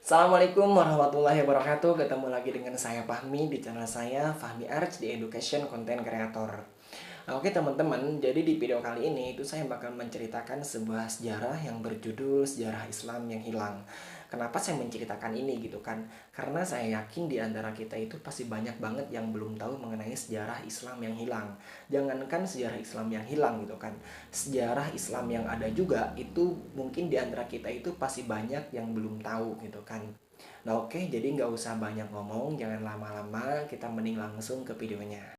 Assalamualaikum warahmatullahi wabarakatuh. Ketemu lagi dengan saya Fahmi di channel saya Fahmi Arts di Education Content Creator. Oke teman-teman, jadi di video kali ini itu saya bakal menceritakan sebuah sejarah yang berjudul Sejarah Islam yang Hilang. Kenapa saya menceritakan ini gitu kan? Karena saya yakin di antara kita itu pasti banyak banget yang belum tahu mengenai sejarah Islam yang hilang. Jangankan sejarah Islam yang hilang gitu kan, sejarah Islam yang ada juga itu mungkin di antara kita itu pasti banyak yang belum tahu gitu kan. Nah oke, jadi nggak usah banyak ngomong, jangan lama-lama, kita mending langsung ke videonya.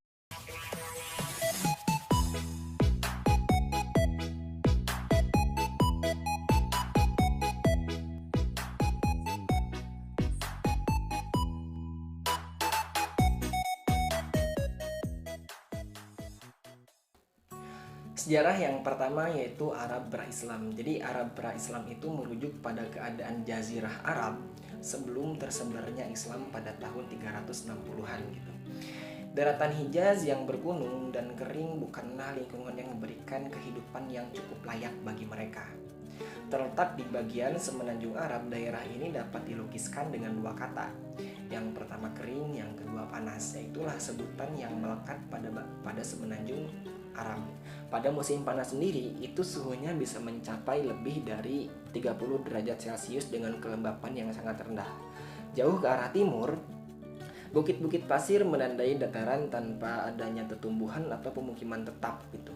Sejarah yang pertama yaitu Arab pra-Islam. Jadi Arab pra-Islam itu merujuk pada keadaan Jazirah Arab sebelum tersebarnya Islam pada tahun 360-an gitu. Daratan Hijaz yang bergunung dan kering bukanlah lingkungan yang memberikan kehidupan yang cukup layak bagi mereka. Terletak di bagian semenanjung Arab, daerah ini dapat dilukiskan dengan dua kata. Yang pertama kering, yang kedua panas. Itulah sebutan yang melekat pada semenanjung Arab. Pada musim panas sendiri, itu suhunya bisa mencapai lebih dari 30 derajat Celcius dengan kelembapan yang sangat rendah. Jauh ke arah timur, bukit-bukit pasir menandai dataran tanpa adanya tumbuhan atau pemukiman tetap gitu.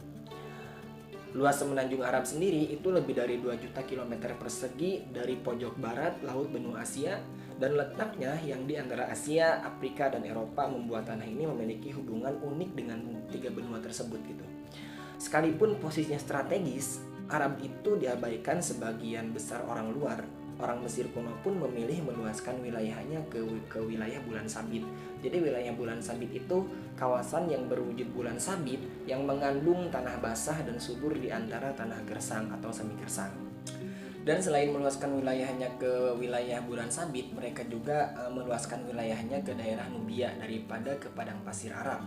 Luas semenanjung Arab sendiri itu lebih dari 2 juta kilometer persegi dari pojok barat Laut Benua Asia, dan letaknya yang di antara Asia, Afrika, dan Eropa membuat tanah ini memiliki hubungan unik dengan tiga benua tersebut gitu. Sekalipun posisinya strategis, Arab itu diabaikan sebagian besar orang luar. Orang Mesir kuno pun memilih meluaskan wilayahnya ke wilayah bulan sabit. Jadi wilayah bulan sabit itu kawasan yang berwujud bulan sabit yang mengandung tanah basah dan subur di antara tanah gersang atau semi gersang. Dan selain meluaskan wilayahnya ke wilayah bulan sabit, mereka juga meluaskan wilayahnya ke daerah Nubia daripada ke padang pasir Arab.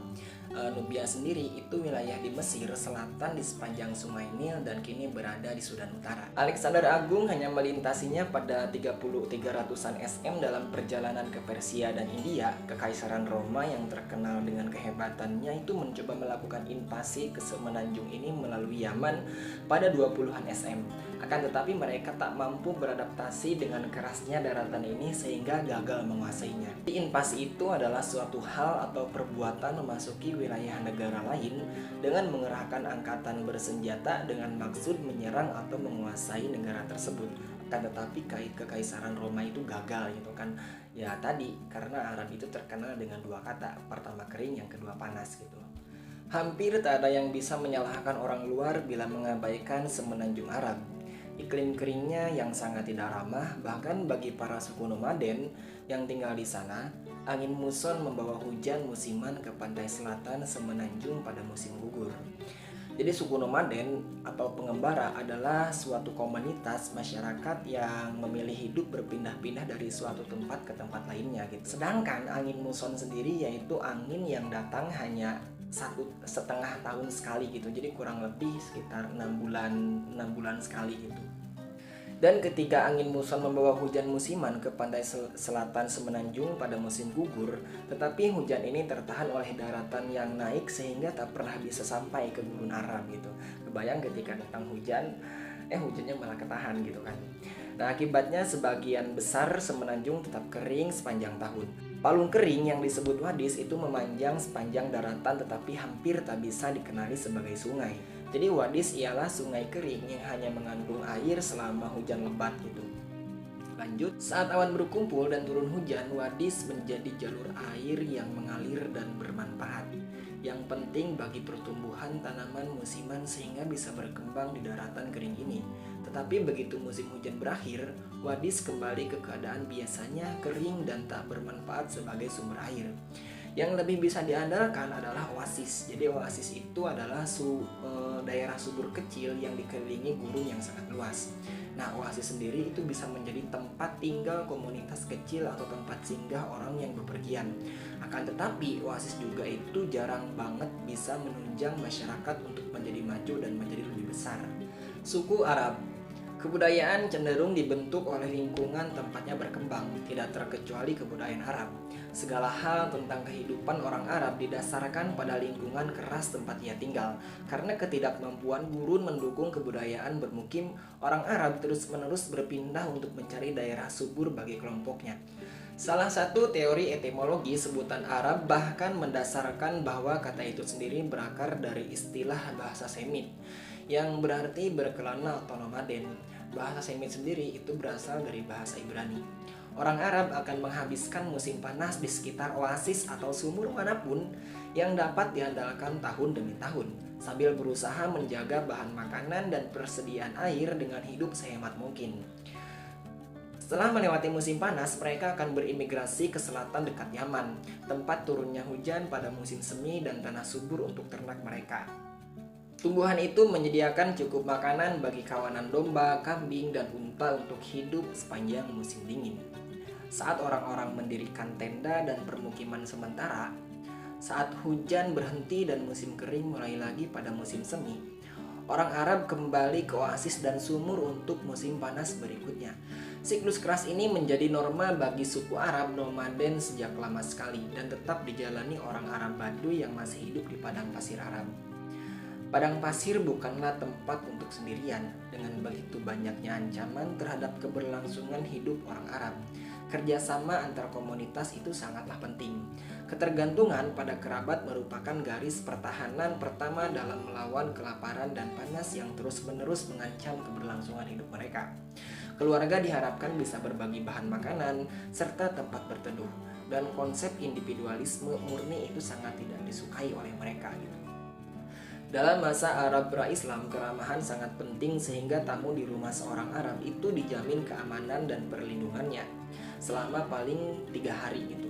Nubia sendiri itu wilayah di Mesir selatan di sepanjang Sungai Nil dan kini berada di Sudan Utara. Alexander Agung hanya melintasinya pada 300-an SM dalam perjalanan ke Persia dan India. Kekaisaran Roma yang terkenal dengan kehebatannya itu mencoba melakukan invasi ke semenanjung ini melalui Yaman pada 20-an SM. Akan tetapi mereka tak mampu beradaptasi dengan kerasnya daratan ini sehingga gagal menguasainya. Invasi itu adalah suatu hal atau perbuatan memasuki wilayah negara lain dengan mengerahkan angkatan bersenjata dengan maksud menyerang atau menguasai negara tersebut. Akan tetapi kekaisaran Roma itu gagal gitu kan. Ya tadi karena Arab itu terkenal dengan dua kata, pertama kering, yang kedua panas gitu. Hampir tak ada yang bisa menyalahkan orang luar bila mengabaikan semenanjung Arab. Iklim keringnya yang sangat tidak ramah, bahkan bagi para suku nomaden yang tinggal di sana, angin muson membawa hujan musiman ke pantai selatan semenanjung pada musim gugur. Jadi suku nomaden atau pengembara adalah suatu komunitas masyarakat yang memilih hidup berpindah-pindah dari suatu tempat ke tempat lainnya gitu. Sedangkan angin muson sendiri yaitu angin yang datang hanya 1,5 tahun sekali gitu. Jadi kurang lebih sekitar 6 bulan sekali gitu. Dan ketika angin muson membawa hujan musiman ke pantai selatan semenanjung pada musim gugur, tetapi hujan ini tertahan oleh daratan yang naik sehingga tak pernah bisa sampai ke gurun Arab gitu. Kebayang ketika datang hujan, hujannya malah ketahan gitu kan. Nah akibatnya sebagian besar semenanjung tetap kering sepanjang tahun. Palung kering yang disebut wadis itu memanjang sepanjang daratan tetapi hampir tak bisa dikenali sebagai sungai. Jadi wadis ialah sungai kering yang hanya mengandung air selama hujan lebat gitu. Lanjut, saat awan berkumpul dan turun hujan, wadis menjadi jalur air yang mengalir dan bermanfaat. Yang penting bagi pertumbuhan tanaman musiman sehingga bisa berkembang di daratan kering ini. Tetapi begitu musim hujan berakhir, wadis kembali ke keadaan biasanya kering dan tak bermanfaat sebagai sumber air. Yang lebih bisa diandalkan adalah oasis. Jadi oasis itu adalah daerah subur kecil yang dikelilingi gurun yang sangat luas. Nah oasis sendiri itu bisa menjadi tempat tinggal komunitas kecil atau tempat singgah orang yang bepergian. Akan tetapi oasis juga itu jarang banget bisa menunjang masyarakat untuk menjadi maju dan menjadi lebih besar. Suku Arab Kebudayaan cenderung dibentuk oleh lingkungan tempatnya berkembang, tidak terkecuali kebudayaan Arab. Segala hal tentang kehidupan orang Arab didasarkan pada lingkungan keras tempat ia tinggal. Karena ketidakmampuan gurun mendukung kebudayaan bermukim, orang Arab terus-menerus berpindah untuk mencari daerah subur bagi kelompoknya. Salah satu teori etimologi sebutan Arab bahkan mendasarkan bahwa kata itu sendiri berakar dari istilah bahasa Semit yang berarti berkelana atau nomaden. Bahasa Semit sendiri itu berasal dari bahasa Ibrani. Orang Arab akan menghabiskan musim panas di sekitar oasis atau sumur manapun yang dapat diandalkan tahun demi tahun, sambil berusaha menjaga bahan makanan dan persediaan air dengan hidup sehemat mungkin. Setelah melewati musim panas, mereka akan berimigrasi ke selatan dekat Yaman, tempat turunnya hujan pada musim semi dan tanah subur untuk ternak mereka. Tumbuhan itu menyediakan cukup makanan bagi kawanan domba, kambing, dan unta untuk hidup sepanjang musim dingin. Saat orang-orang mendirikan tenda dan permukiman sementara, saat hujan berhenti dan musim kering mulai lagi pada musim semi, orang Arab kembali ke oasis dan sumur untuk musim panas berikutnya. Siklus keras ini menjadi norma bagi suku Arab nomaden sejak lama sekali dan tetap dijalani orang Arab Baduy yang masih hidup di padang pasir Arab. Padang pasir bukanlah tempat untuk sendirian. Dengan begitu banyaknya ancaman terhadap keberlangsungan hidup orang Arab, kerjasama antar komunitas itu sangatlah penting. Ketergantungan pada kerabat merupakan garis pertahanan pertama dalam melawan kelaparan dan panas yang terus-menerus mengancam keberlangsungan hidup mereka. Keluarga diharapkan bisa berbagi bahan makanan serta tempat berteduh, dan konsep individualisme murni itu sangat tidak disukai oleh mereka gitu. Dalam masa Arab pra-Islam, keramahan sangat penting sehingga tamu di rumah seorang Arab itu dijamin keamanan dan perlindungannya selama paling 3 hari gitu.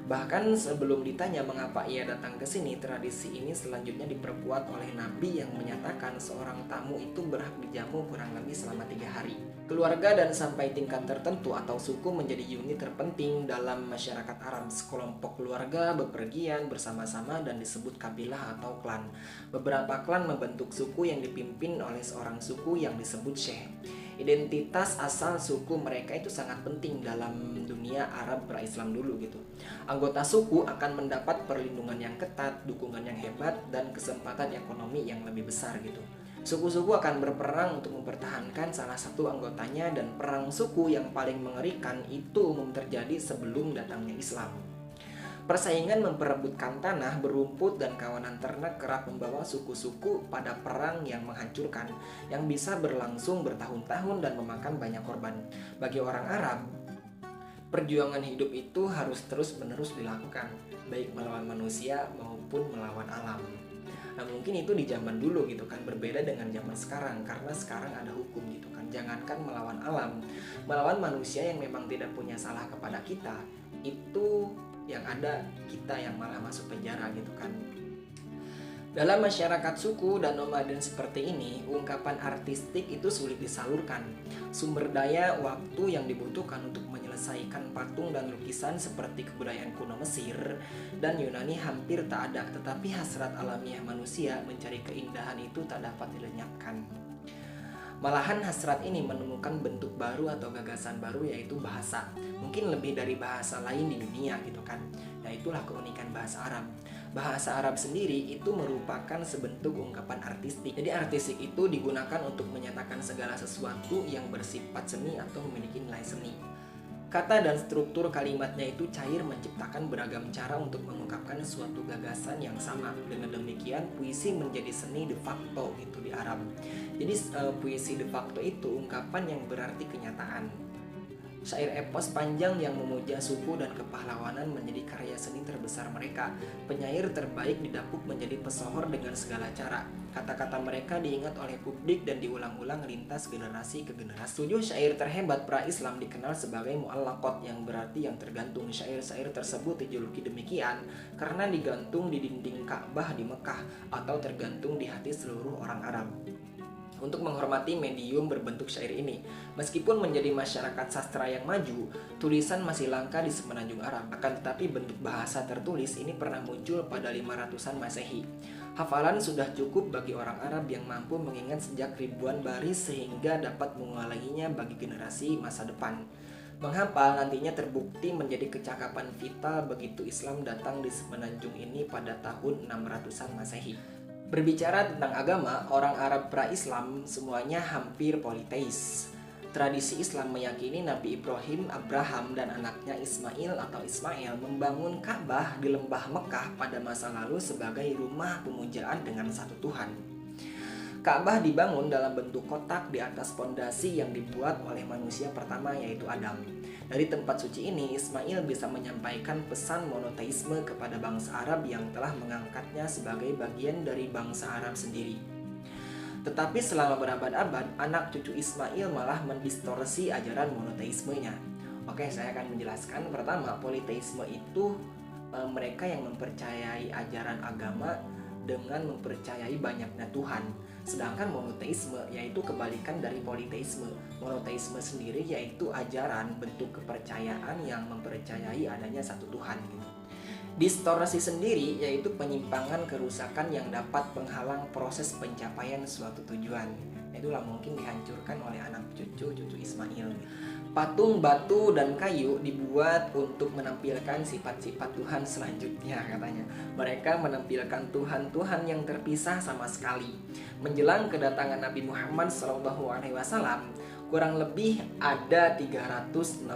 Bahkan sebelum ditanya mengapa ia datang ke sini, tradisi ini selanjutnya diperkuat oleh Nabi yang menyatakan seorang tamu itu berhak dijamu kurang lebih selama 3 hari. Keluarga dan sampai tingkat tertentu atau suku menjadi unit terpenting dalam masyarakat Arab. Sekelompok keluarga bepergian bersama-sama dan disebut kabilah atau klan. Beberapa klan membentuk suku yang dipimpin oleh seorang suku yang disebut syekh. Identitas asal suku mereka itu sangat penting dalam dunia Arab pra-Islam dulu gitu. Anggota suku akan mendapat perlindungan yang ketat, dukungan yang hebat, dan kesempatan ekonomi yang lebih besar gitu. Suku-suku akan berperang untuk mempertahankan salah satu anggotanya, dan perang suku yang paling mengerikan itu umum terjadi sebelum datangnya Islam. Persaingan memperebutkan tanah, berumput, dan kawanan ternak kerap membawa suku-suku pada perang yang menghancurkan, yang bisa berlangsung bertahun-tahun dan memakan banyak korban. Bagi orang Arab, perjuangan hidup itu harus terus-menerus dilakukan, baik melawan manusia maupun melawan alam. Nah, mungkin itu di zaman dulu gitu kan, berbeda dengan zaman sekarang, karena sekarang ada hukum gitu kan. Jangankan melawan alam, melawan manusia yang memang tidak punya salah kepada kita, itu yang ada kita yang malah masuk penjara gitu kan. Dalam masyarakat suku dan nomaden seperti ini, ungkapan artistik itu sulit disalurkan. Sumber daya waktu yang dibutuhkan untuk menyelesaikan patung dan lukisan seperti kebudayaan kuno Mesir dan Yunani hampir tak ada, tetapi hasrat alamiah manusia mencari keindahan itu tak dapat dilenyapkan. Malahan hasrat ini menemukan bentuk baru atau gagasan baru, yaitu bahasa. Mungkin lebih dari bahasa lain di dunia gitu kan. Nah, itulah keunikan bahasa Arab. Bahasa Arab sendiri itu merupakan sebentuk ungkapan artistik. Jadi artistik itu digunakan untuk menyatakan segala sesuatu yang bersifat seni atau memiliki nilai seni. Kata dan struktur kalimatnya itu cair, menciptakan beragam cara untuk mengungkapkan suatu gagasan yang sama. Dengan demikian, puisi menjadi seni de facto gitu di Arab. Jadi puisi de facto itu ungkapan yang berarti kenyataan. Syair epos panjang yang memuja suku dan kepahlawanan menjadi karya seni terbesar mereka. Penyair terbaik didapuk menjadi pesohor dengan segala cara. Kata-kata mereka diingat oleh publik dan diulang-ulang lintas generasi ke generasi. 7 syair terhebat pra-Islam dikenal sebagai mu'allaqat, yang berarti yang tergantung. Syair-syair tersebut dijuluki demikian karena digantung di dinding Ka'bah di Mekah atau tergantung di hati seluruh orang Arab. untuk menghormati medium berbentuk syair ini. Meskipun menjadi masyarakat sastra yang maju, tulisan masih langka di semenanjung Arab. Akan tetapi bentuk bahasa tertulis ini pernah muncul pada 500-an Masehi. Hafalan sudah cukup bagi orang Arab yang mampu mengingat sejak ribuan baris sehingga dapat mengulanginya bagi generasi masa depan. Menghafal nantinya terbukti menjadi kecakapan vital begitu Islam datang di semenanjung ini pada tahun 600-an Masehi. Berbicara tentang agama, orang Arab pra-Islam semuanya hampir politeis. Tradisi Islam meyakini Nabi Ibrahim, Abraham, dan anaknya Ismail atau Ismail membangun Ka'bah di lembah Mekah pada masa lalu sebagai rumah pemujaan dengan satu Tuhan. Ka'bah dibangun dalam bentuk kotak di atas pondasi yang dibuat oleh manusia pertama yaitu Adam. Dari tempat suci ini, Ismail bisa menyampaikan pesan monoteisme kepada bangsa Arab yang telah mengangkatnya sebagai bagian dari bangsa Arab sendiri. Tetapi selama berabad-abad, anak cucu Ismail malah mendistorsi ajaran monoteismenya. Oke, saya akan menjelaskan. Pertama, politeisme itu mereka yang mempercayai ajaran agama dengan mempercayai banyaknya Tuhan. Sedangkan monoteisme yaitu kebalikan dari politeisme. Monoteisme sendiri yaitu ajaran bentuk kepercayaan yang mempercayai adanya satu Tuhan gitu. Distorsi sendiri yaitu penyimpangan kerusakan yang dapat menghalang proses pencapaian suatu tujuan. Itulah mungkin dihancurkan oleh anak cucu Ismail. Patung, batu, dan kayu dibuat untuk menampilkan sifat-sifat Tuhan selanjutnya katanya. Mereka menampilkan Tuhan-Tuhan yang terpisah sama sekali. Menjelang kedatangan Nabi Muhammad SAW, kurang lebih ada 360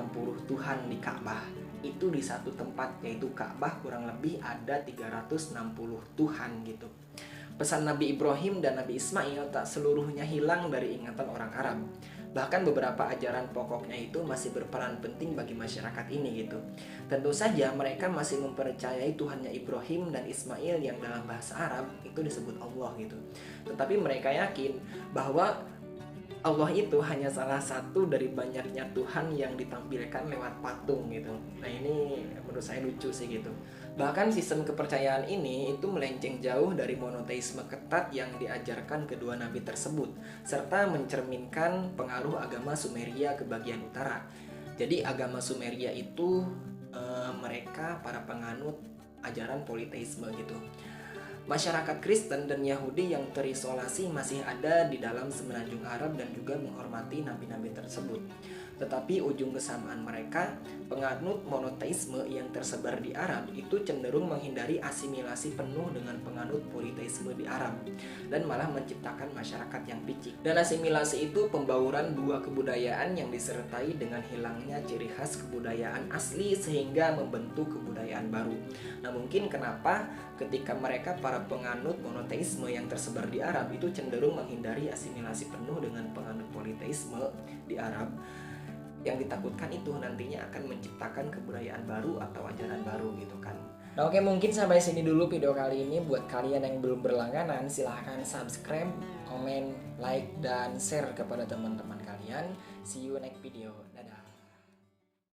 Tuhan di Ka'bah. Itu di satu tempat yaitu Ka'bah kurang lebih ada 360 Tuhan gitu. Pesan Nabi Ibrahim dan Nabi Ismail tak seluruhnya hilang dari ingatan orang Arab. Bahkan beberapa ajaran pokoknya itu masih berperan penting bagi masyarakat ini gitu. Tentu saja mereka masih mempercayai Tuhannya Ibrahim dan Ismail yang dalam bahasa Arab itu disebut Allah gitu. Tetapi mereka yakin bahwa Allah itu hanya salah satu dari banyaknya Tuhan yang ditampilkan lewat patung gitu. Nah ini menurut saya lucu sih gitu. Bahkan sistem kepercayaan ini itu melenceng jauh dari monoteisme ketat yang diajarkan kedua nabi tersebut, serta mencerminkan pengaruh agama Sumeria ke bagian utara. Jadi agama Sumeria itu mereka para penganut ajaran politeisme gitu. Masyarakat Kristen dan Yahudi yang terisolasi masih ada di dalam semenanjung Arab dan juga menghormati nabi-nabi tersebut. Tetapi ujung kesamaan mereka, penganut monoteisme yang tersebar di Arab itu cenderung menghindari asimilasi penuh dengan penganut politeisme di Arab dan malah menciptakan masyarakat yang picik. Dan asimilasi itu pembauran dua kebudayaan yang disertai dengan hilangnya ciri khas kebudayaan asli sehingga membentuk kebudayaan baru. Nah mungkin kenapa ketika mereka para penganut monoteisme yang tersebar di Arab itu cenderung menghindari asimilasi penuh dengan penganut politeisme di Arab, yang ditakutkan itu nantinya akan menciptakan kebudayaan baru atau ajaran baru gitu kan. Nah oke, mungkin sampai sini dulu video kali ini. Buat kalian yang belum berlangganan, silahkan subscribe, komen, like, dan share kepada teman-teman kalian. See you next video. Dadah.